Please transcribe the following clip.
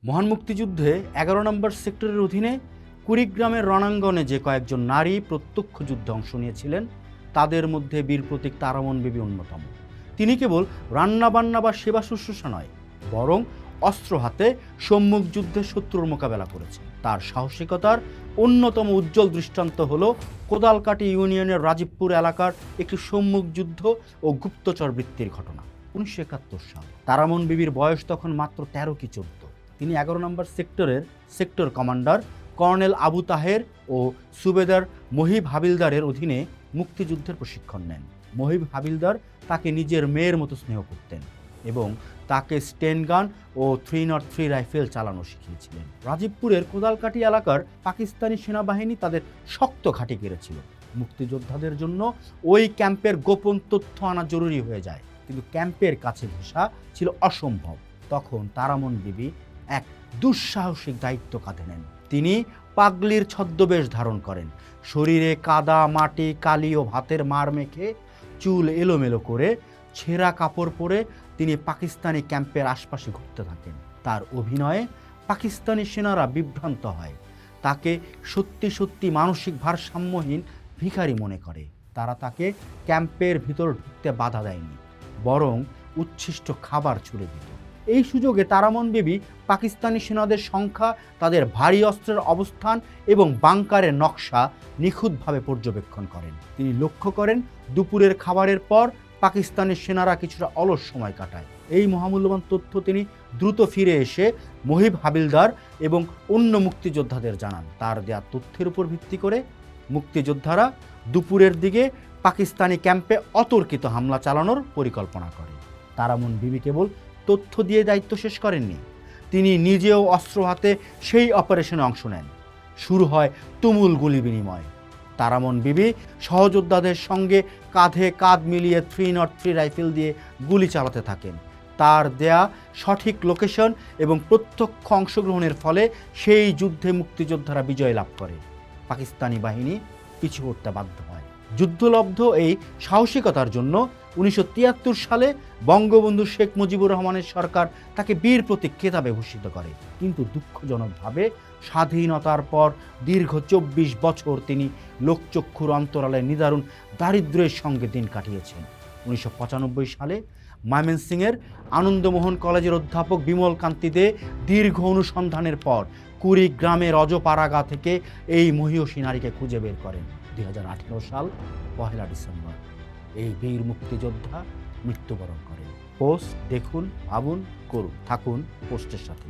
মহান মুক্তিযুদ্ধে ১১ নম্বর সেক্টরের অধীনে কুড়িগ্রামের রণাঙ্গনে যে কয়েকজন নারী প্রত্যক্ষ যুদ্ধে অংশ নিয়েছিলেন তাদের মধ্যে বীর প্রতীক তারামন বিবি অন্যতম। তিনি কেবল রান্নাবান্না বা সেবা শুশ্রূষা নয়, বরং অস্ত্র হাতে সম্মুখ যুদ্ধে শত্রুর মোকাবেলা করেছেন। তার সাহসিকতার অন্যতম উজ্জ্বল দৃষ্টান্ত হল কোদালকাটি ইউনিয়নের রাজীবপুর এলাকার একটি সম্মুখ যুদ্ধ ও গুপ্তচর বৃত্তির ঘটনা। ১৯৭১ সাল। তারামন বিবির বয়স তখন মাত্র ১৩ কি ১৪। তিনি ১১ নম্বর সেক্টরের sector commander colonel Abu Taher ও সুবেদার মহিব হাবিলদারের অধীনে মুক্তিযুদ্ধের প্রশিক্ষণ নেন। মহিব হাবিলদার তাকে নিজের মেয়ের মতো স্নেহ করতেন এবং তাকে স্টেন গান ও 303 রাইফেল চালানো শিখিয়েছিলেন। রাজীবপুরের কোদালকাটি এলাকার পাকিস্তানি সেনাবাহিনী তাদের শক্ত ঘাঁটি গেড়েছিল। মুক্তিযোদ্ধাদের জন্য ওই ক্যাম্পের গোপন তথ্য আনা জরুরি হয়ে যায়, কিন্তু ক্যাম্পের কাছে ঘেঁষা ছিল অসম্ভব। তখন তারামন বিবি এক দুঃসাহসিক দায়িত্ব কাঁধে নেন। তিনি পাগলির ছদ্মবেশ ধারণ করেন, শরীরে কাদা, মাটি, কালি ও ভাতের মার মেখে চুল এলোমেলো করে ছেঁড়া কাপড় পরে তিনি পাকিস্তানি ক্যাম্পের আশপাশে ঘুরতে থাকেন। তার অভিনয়ে পাকিস্তানি সেনারা বিভ্রান্ত হয়, তাকে সত্যি সত্যি মানসিক ভারসাম্যহীন ভিখারি মনে করে। তারা তাকে ক্যাম্পের ভিতর ঢুকতে বাধা দেয়নি, বরং উচ্ছিষ্ট খাবার ছুড়ে দিত। এই সুযোগে তারামন বিবি পাকিস্তানি সেনাদের সংখ্যা, তাদের ভারী অস্ত্রের অবস্থান এবং বাংকারের নকশা নিখুঁতভাবে পর্যবেক্ষণ করেন। তিনি লক্ষ্য করেন দুপুরের খাবারের পর পাকিস্তানি সেনারা কিছুটা অলস সময় কাটায়। এই মহামূল্যবান তথ্য তিনি দ্রুত ফিরে এসে মহিব হাবিলদার এবং অন্য মুক্তিযোদ্ধাদের জানান। তার দেয়া তথ্যের উপর ভিত্তি করে মুক্তিযোদ্ধারা দুপুরের দিকে পাকিস্তানি ক্যাম্পে অতর্কিত হামলা চালানোর পরিকল্পনা করে। তারামন বিবি কেবল তথ্য দিয়ে দায়িত্ব শেষ করেননি, তিনি নিজেও অস্ত্র হাতে সেই অপারেশনে অংশ নেন। শুরু হয় তুমুল গুলি বিনিময়। তারামন বিবি সহযোদ্ধাদের সঙ্গে কাঁধে কাঁধ মিলিয়ে 303 রাইফেল দিয়ে গুলি চালাতে থাকেন। তার দেয়া সঠিক লোকেশন এবং প্রত্যক্ষ অংশগ্রহণের ফলে সেই যুদ্ধে মুক্তিযোদ্ধারা বিজয় লাভ করে। পাকিস্তানি বাহিনী পিছু হটতে বাধ্য হয়। যুদ্ধলব্ধ এই সাহসিকতার জন্য ১৯৭৩ সালে বঙ্গবন্ধু শেখ মুজিবুর রহমানের সরকার তাকে বীর প্রতীক খেতাবে ভূষিত করে। কিন্তু দুঃখজনকভাবে স্বাধীনতার পর দীর্ঘ ২৪ বছর তিনি লোকচক্ষুর অন্তরালে নিদারুণ দারিদ্র্যের সঙ্গে দিন কাটিয়েছেন। ১৯৯৫ সালে ময়মনসিংহের আনন্দমোহন কলেজের অধ্যাপক বিমল কান্তি দে দীর্ঘ অনুসন্ধানের পর কুড়িগ্রামের অজপাড়াগা থেকে এই মহীয়সী নারীকে খুঁজে বের করেন। ২০১৮ সাল ১ ডিসেম্বর এই বীর মুক্তিযোদ্ধা মৃত্যুবরণ করেন। পোস্ট দেখুন, ভাবুন, করুন। থাকুন পোস্টের সাথে।